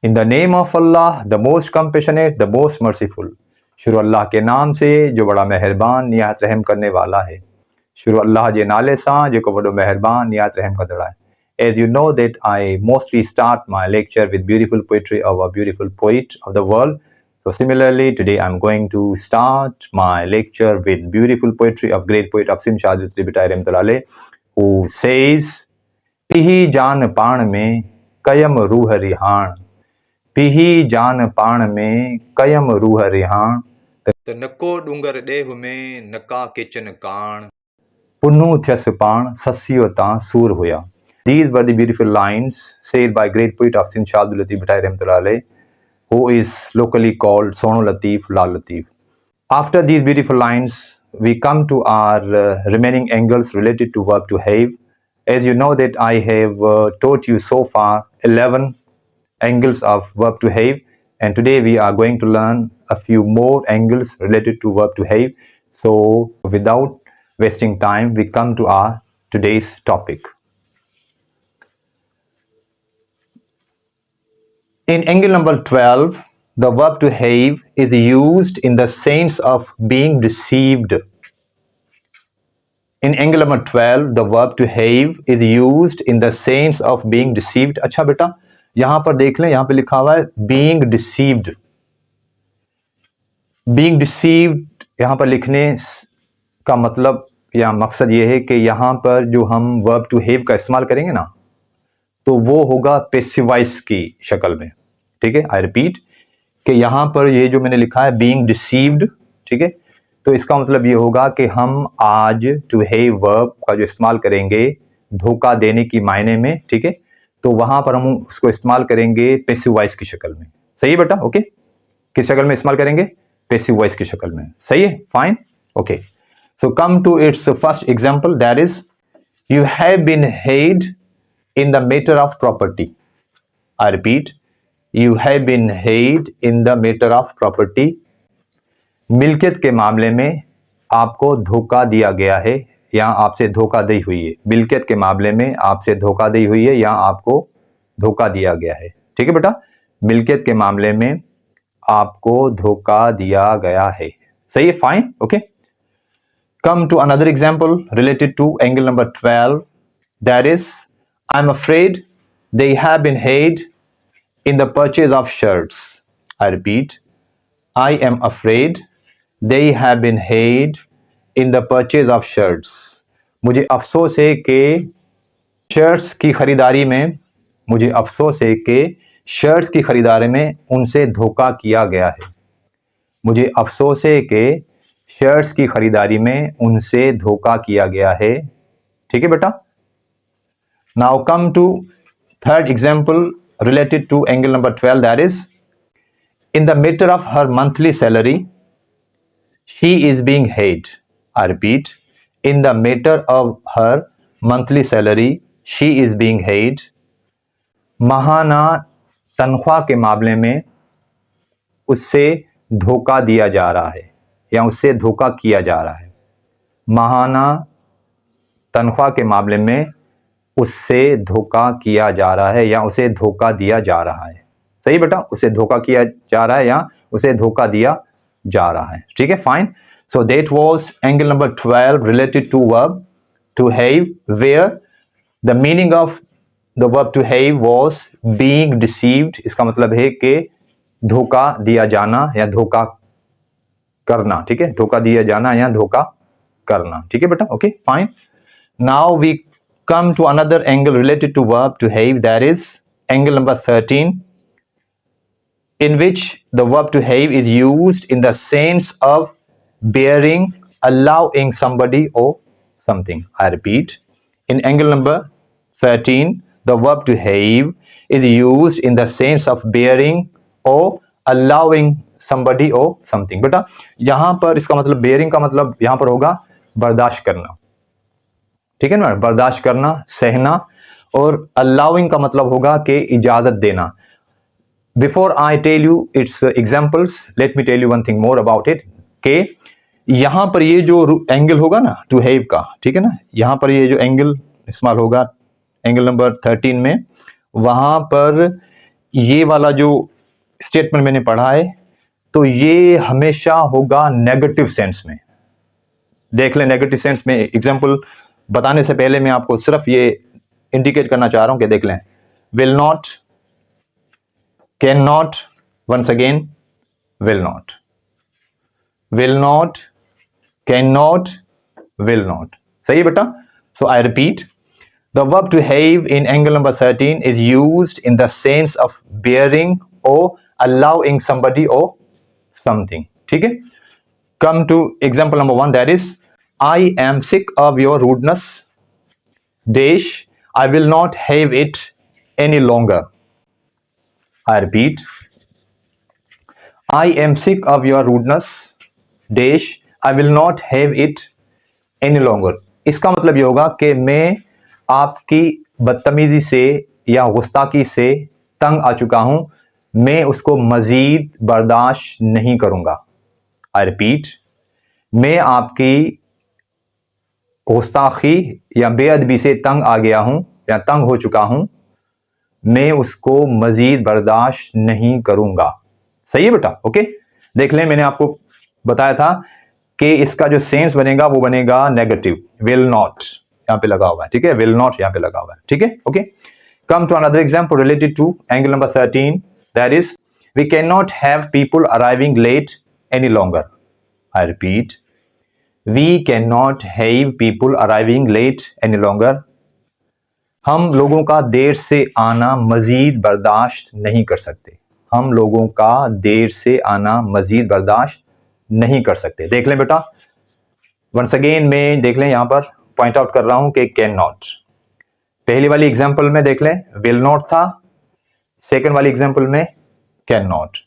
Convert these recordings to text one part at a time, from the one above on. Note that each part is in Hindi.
In the name of Allah the most compassionate the most merciful. शुरू अल्लाह के नाम से जो बड़ा मेहरबान निहायत रहम करने वाला है। शुरू अल्लाह जे नाले सां जेको वॾो मेहरबान निहायत रहम कंदड़ आहे। As you know that I mostly start my lecture with beautiful poetry of a beautiful poet of the world. So similarly, today I'm going to start my lecture with beautiful poetry of great poet Absim Shahid Bitai Rahmatullah, who says, "Pihi jaan paan mein kayam ruh rihan, pihi jaan paan mein kayam ruh rihan, त नको डूंगर ॾेह में नका किचन कान, पुन्नू थियस पाण ससियो तां सूर हुया." These were the beautiful lines said by great poet of Sin Shah Abdul Latif Bhai Rahmatullah, who is locally called Sono Latif, Lal Latif. After these beautiful lines, we come to our remaining angles related to verb to have. As you know that I have taught you so far 11 angles of verb to have, and today we are going to learn a few more angles related to verb to have. So without wasting time, we come to our today's topic. In angle number 12, the verb to have is used in the sense of being deceived. In angle number 12, the verb to have is used in the sense of being deceived. अच्छा बेटा, यहां पर देख लें, यहां पे लिखा हुआ है being deceived. Being deceived यहां पर लिखने का मतलब या मकसद ये है कि यहां पर जो हम verb to have का इस्तेमाल करेंगे ना, तो वो होगा पैसिव वॉइस की शक्ल में। ठीक है, आई रिपीट कि यहां पर ये जो मैंने लिखा है बीइंग डिसीव्ड, ठीक है, तो इसका मतलब ये होगा कि हम आज टू हैव वर्ब का जो इस्तेमाल करेंगे धोखा देने की मायने में, ठीक है, तो वहां पर हम उसको इस्तेमाल करेंगे पैसिव वॉइस की शक्ल में। सही है बेटा? ओके, किस शक्ल में इस्तेमाल करेंगे? पैसिव वॉइस की शक्ल में। सही है, fine, okay. So come to its first example, that is you have been had in the matter of property. I repeat, You have been paid in the matter of property. मिल्कियत के मामले में आपको धोखा दिया गया है या आपसे धोखा दी हुई है। मिल्कियत के मामले में आपसे धोखा दी हुई है या आपको धोखा दिया गया है। ठीक है बेटा, मिल्कियत के मामले में आपको धोखा दिया गया है। सही है, fine, okay. Come to another example related to angle number 12. That is, I'm afraid they have been paid in the purchase of shirts. I repeat, I am afraid they have been paid in the purchase of shirts. मुझे अफसोस है कि शर्ट्स की खरीदारी में, मुझे अफसोस है कि शर्ट्स की खरीदारी में उनसे धोखा किया गया है। मुझे अफसोस है कि शर्ट्स की खरीदारी में उनसे धोखा किया गया है। ठीक है बेटा? Now come to third example related to angle number 12, that is, in the matter of her monthly salary, she is being paid. I repeat, in the matter of her monthly salary, she is being paid. माहाना तनख्वाह के मामले में उससे धोखा दिया जा रहा है या उससे धोखा किया जा रहा है। माहाना तनख्वाह के मामले में उससे धोखा किया जा रहा है या उसे धोखा दिया जा रहा है। सही बेटा, उसे धोखा किया जा रहा है या उसे धोखा दिया जा रहा है। ठीक है, fine. So that was angle number 12 related to verb to have, where the meaning of the verb to have was being deceived. इसका मतलब है कि धोखा दिया जाना या धोखा करना। ठीक है, धोखा दिया जाना या धोखा करना। ठीक है बेटा, okay, fine. Now we come to another angle related to verb to have, that is angle number 13, in which the verb to have is used in the sense of bearing, allowing somebody or something. I repeat, in angle number 13, the verb to have is used in the sense of bearing or allowing somebody or something. बेटा, यहां पर इसका मतलब bearing का मतलब यहां पर होगा बर्दाश्त करना। ठीक है ना, बर्दाश्त करना, सहना, और अलाउइंग का मतलब होगा कि इजाजत देना। Before I tell you its examples, let me tell you one thing more about it, कि यहां पर ये जो एंगल होगा ना टू हैव का, ठीक है ना, यहां पर ये जो एंगल इस्तेमाल होगा एंगल नंबर 13 में, वहां पर ये वाला जो स्टेटमेंट मैंने पढ़ा है तो ये हमेशा होगा नेगेटिव सेंस में। देख लें नेगेटिव सेंस में एग्जांपल बताने से पहले मैं आपको सिर्फ ये इंडिकेट करना चाह रहा हूं कि देख लें will not, can not, once again will not, will not, can not, will not. सही है बेटा? So I repeat, the verb to have in angle number 13 is used in the sense of bearing or allowing somebody or something. ठीक है? Come to example number 1, that is, I am sick of your rudeness. Dash, I will not have it any longer. I repeat, I am sick of your rudeness. Dash, I will not have it any longer. इसका मतलब ये होगा कि मैं आपकी बदतमीजी से या गुस्ताखी से तंग आ चुका हूं, मैं उसको मजीद बर्दाश्त नहीं करूंगा। आई रिपीट, मैं आपकी गुस्ताखी या बेअदबी से तंग आ गया हूं या तंग हो चुका हूं, मैं उसको मजीद बर्दाश्त नहीं करूंगा। सही है बेटा? ओके, देख लें मैंने आपको बताया था कि इसका जो सेंस बनेगा वो बनेगा नेगेटिव, विल नॉट यहां पे लगा हुआ है। ठीक है, विल नॉट यहां पे लगा हुआ है। ठीक है, okay. Come to another example related to angle number 13, that is we can not have people arriving late any longer. I repeat, we can not have people arriving late any longer. हम लोगों का देर से आना मजीद बर्दाश्त नहीं कर सकते। हम लोगों का देर से आना मजीद बर्दाश्त नहीं कर सकते। देख लें बेटा, वंस अगेन मैं देख लें यहां पर पॉइंट आउट कर रहा हूं कि कैन नॉट। पहली वाली एग्जांपल में देख लें विल नॉट था, सेकंड वाली एग्जांपल में can not.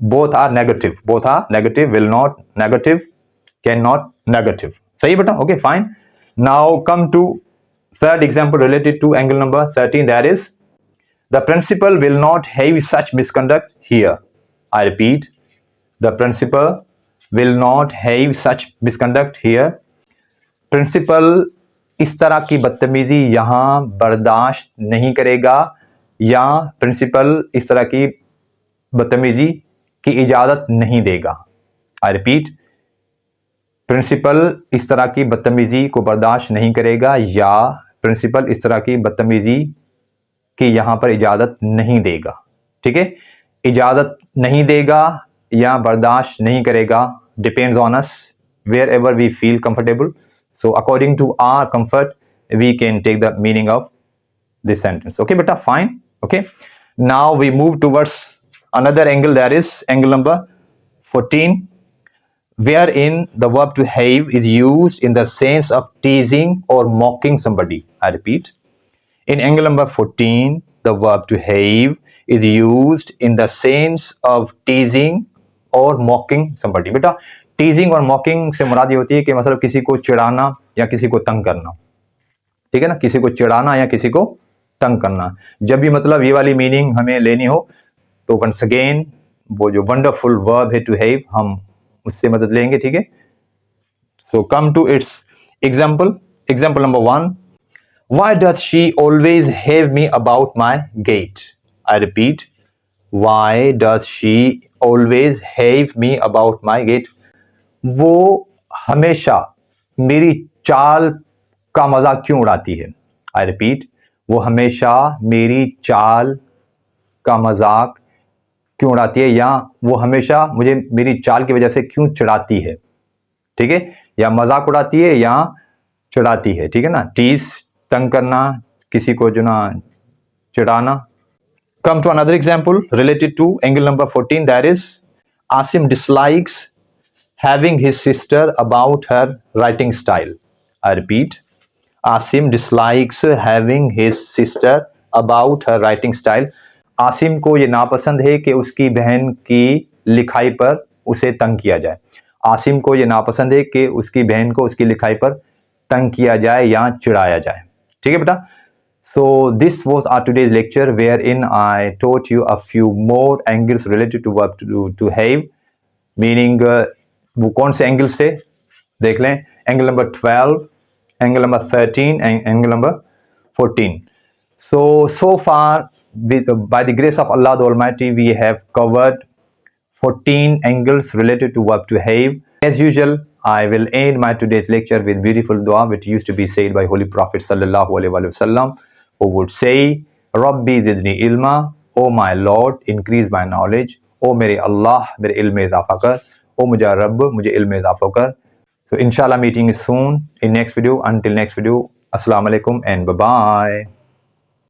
Both are negative, both are negative, will not negative, can not negative. सही बेटा? Okay fine. Now come to third example related to angle number 13, that is, the principal will not have such misconduct here. I repeat, the principal will not have such misconduct here. Principal इस तरह की बदतमीजी यहां बर्दाश्त नहीं करेगा या प्रिंसिपल इस तरह की बदतमीजी की इजाजत नहीं देगा। आई रिपीट, प्रिंसिपल इस तरह की बदतमीजी को बर्दाश्त नहीं करेगा या प्रिंसिपल इस तरह की बदतमीजी की यहां पर इजाजत नहीं देगा। ठीक है, इजाजत नहीं देगा या बर्दाश्त नहीं करेगा, depends on us, wherever we feel comfortable. So according to our comfort we can take the meaning of this sentence. Okay बेटा, fine. Okay, now we move towards another angle, that is angle number 14, wherein the verb to have is used in the sense of teasing or mocking somebody. I repeat, in angle number 14, the verb to have is used in the sense of teasing or mocking somebody. बेटा, teasing और mocking से मुराद ये होती है कि मतलब किसी को चिढ़ाना या किसी को तंग करना। ठीक है ना, किसी को चिढ़ाना या किसी को तंग करना। जब भी मतलब ये वाली मीनिंग हमें लेनी हो तो वंस अगेन वो जो वंडरफुल वर्ब है टू हैव, हम उससे मदद लेंगे। ठीक है, so come to its example. Example number 1, why does she always have me about my gate. I repeat, why does she always have me about my gate. वो हमेशा मेरी चाल का मजाक क्यों उड़ाती है। आई रिपीट, वो हमेशा मेरी चाल का मजाक क्यों उड़ाती है या वो हमेशा मुझे मेरी चाल की वजह से क्यों चिढ़ाती है। ठीक है, या मजाक उड़ाती है या चिढ़ाती है। ठीक है ना, टीज तंग करना, किसी को जो ना चिढ़ाना। Come to another example related to angle number 14, that is Asim dislikes having his sister about her writing style. I repeat, Asim dislikes having his sister about her writing style. Asim को ये नापसंद है कि उसकी बहन की लिखाई पर उसे तंग किया जाए। आसिम को ये नापसंद है कि उसकी बहन को उसकी लिखाई पर तंग किया जाए या चिढ़ाया जाए। ठीक है बेटा, so this was our today's lecture wherein I taught you a few more angles related to verb to have, meaning वो कौन से एंगल से देख लें, angle number 12, angle number 13 and angle number 14। So far by the grace of Allah the Almighty, we have covered 14 angles related to verb to have. As usual, I will end my today's lecture with beautiful dua which used to be said by Holy Prophet sallallahu alaihi wasallam, who would say, Rabbi zidni ilma, O my Lord, increase my knowledge. O mere Allah, mere ilm mein idafa kar. O mujha Rabb, mujhe ilm mein idafa kar. So inshallah meeting is soon in next video. Until next video, assalamu alaikum and bye bye.